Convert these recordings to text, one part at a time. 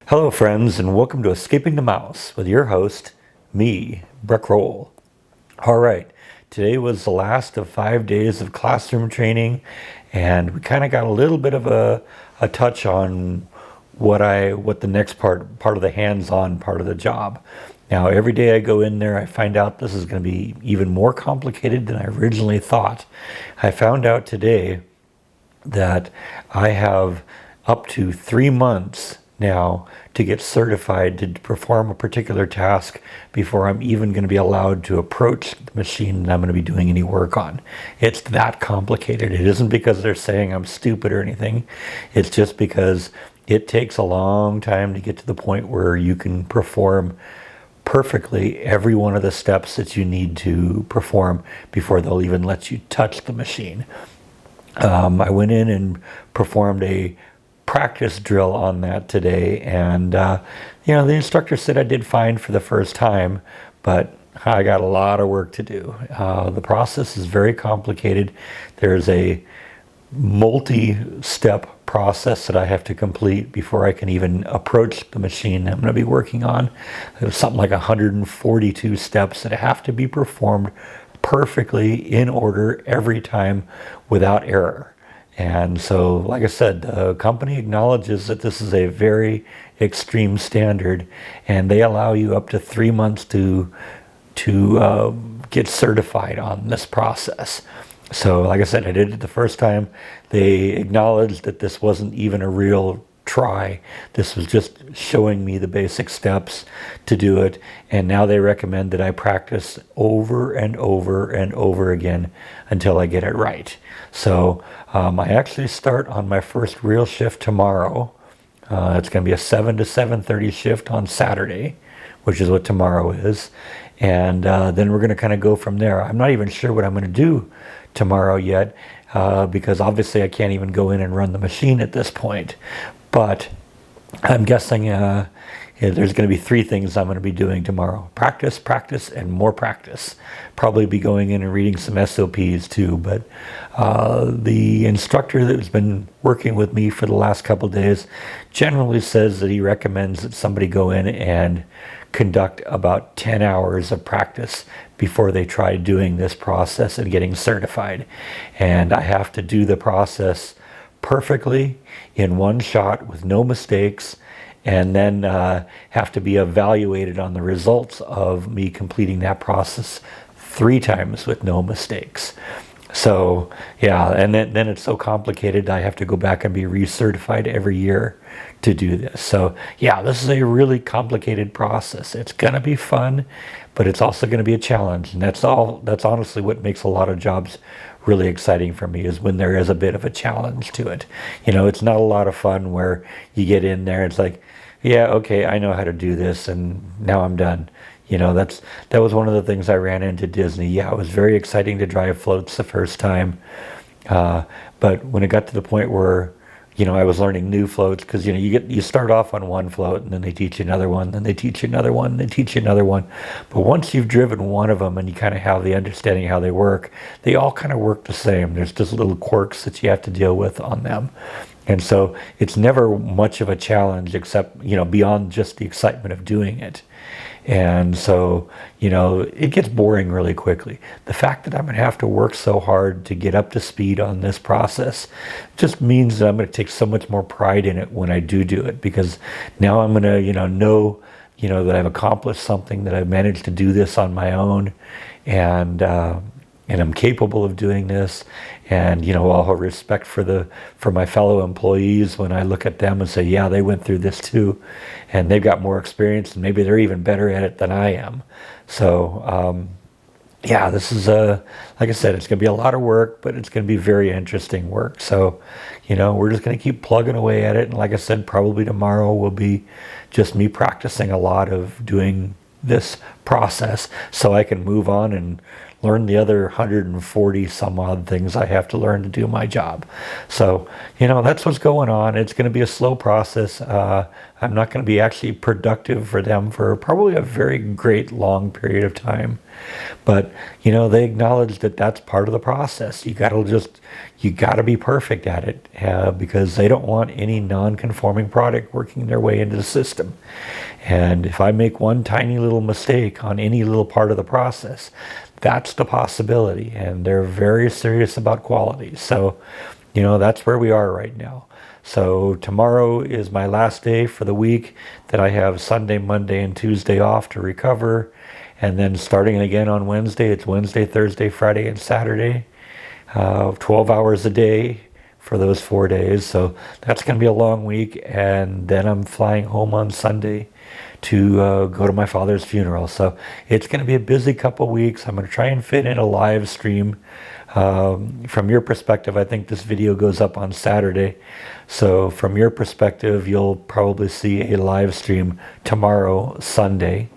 Hello, friends, and welcome to Escaping the Mouse with your host, me, Breck Roll. All right, today was the last of 5 days of classroom training, and we kind of got a little bit of a touch on what the next part of the hands-on part of the job. Now, every day I go in there, I find out this is going to be even more complicated than I originally thought. I found out today that I have up to 3 months now to get certified to perform a particular task before I'm even going to be allowed to approach the machine that I'm going to be doing any work on. It's that complicated. It isn't because they're saying I'm stupid or anything. It's just because it takes a long time to get to the point where you can perform perfectly every one of the steps that you need to perform before they'll even let you touch the machine. I went in and performed a practice drill on that today, and the instructor said I did fine for the first time, but I got a lot of work to do. The process is very complicated. There's a multi-step process that I have to complete before I can even approach the machine I'm going to be working on. There's something like 142 steps that have to be performed perfectly in order every time without error. And so, like I said, the company acknowledges that this is a very extreme standard, and they allow you up to 3 months to get certified on this process. So, like I said, I did it the first time. They acknowledged that this wasn't even a real try. This was just showing me the basic steps to do it, and now they recommend that I practice over and over and over again until I get it right. So I actually start on my first real shift tomorrow. It's going to be a 7 to 7:30 shift on Saturday, which is what tomorrow is, and then we're going to kind of go from there. I'm not even sure what I'm going to do tomorrow yet, because obviously I can't even go in and run the machine at this point. But I'm guessing there's going to be 3 things I'm going to be doing tomorrow. Practice, practice, and more practice. Probably be going in and reading some SOPs too. But the instructor that's been working with me for the last couple of days generally says that he recommends that somebody go in and conduct about 10 hours of practice before they try doing this process and getting certified. And I have to do the process perfectly in one shot with no mistakes, and then have to be evaluated on the results of me completing that process 3 times with no mistakes. So yeah, and then it's so complicated I have to go back and be recertified every year to do this. So yeah, this is a really complicated process. It's gonna be fun, but it's also gonna be a challenge, and that's honestly what makes a lot of jobs really exciting for me, is when there is a bit of a challenge to it. It's not a lot of fun where you get in there, it's like, yeah, okay, I know how to do this, and now I'm done. That was one of the things I ran into Disney. Yeah, it was very exciting to drive floats the first time, but when it got to the point where I was learning new floats, because you start off on one float, and then they teach you another one, then they teach you another one, they teach you another one. But once you've driven one of them and you kind of have the understanding how they work, they all kind of work the same. There's just little quirks that you have to deal with on them. And so it's never much of a challenge, except beyond just the excitement of doing it. And so, it gets boring really quickly. The fact that I'm going to have to work so hard to get up to speed on this process just means that I'm going to take so much more pride in it when I do it, because now I'm going to, know that I've accomplished something, that I've managed to do this on my own, and I'm capable of doing this. And I'll have respect for my fellow employees when I look at them and say, yeah, they went through this too, and they've got more experience, and maybe they're even better at it than I am. So yeah, this is like I said, it's going to be a lot of work, but it's going to be very interesting work. So we're just going to keep plugging away at it, and like I said, probably tomorrow will be just me practicing a lot of doing this process so I can move on and learn the other 140 some odd things I have to learn to do my job. So, that's what's going on. It's going to be a slow process. I'm not going to be actually productive for them for probably a very great long period of time. But, they acknowledge that that's part of the process. You got to be perfect at it because they don't want any non-conforming product working their way into the system. And if I make one tiny little mistake on any little part of the process, that's the possibility. And they're very serious about quality. So, that's where we are right now. So tomorrow is my last day for the week. That I have Sunday, Monday, and Tuesday off to recover. And then starting again on Wednesday, it's Wednesday, Thursday, Friday, and Saturday. 12 hours a day for those 4 days. So that's going to be a long week. And then I'm flying home on Sunday to go to my father's funeral. So it's going to be a busy couple weeks. I'm going to try and fit in a live stream. From your perspective, I think this video goes up on Saturday. So from your perspective, you'll probably see a live stream tomorrow, Sunday.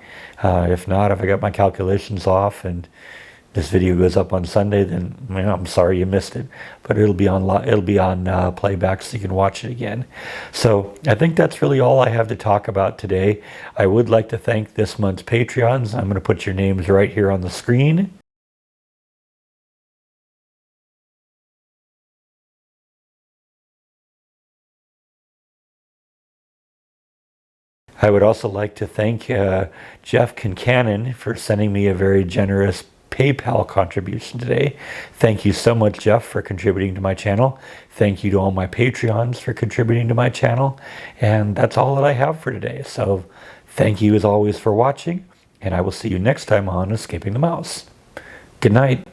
If not, if I got my calculations off and this video goes up on Sunday, then I'm sorry you missed it, but it'll be on playback so you can watch it again. So I think that's really all I have to talk about today. I would like to thank this month's Patreons. I'm going to put your names right here on the screen. I would also like to thank Jeff Kincannon for sending me a very generous PayPal contribution today. Thank you so much, Jeff, for contributing to my channel. Thank you to all my Patreons for contributing to my channel. And that's all that I have for today. So thank you as always for watching, and I will see you next time on Escaping the Mouse. Good night.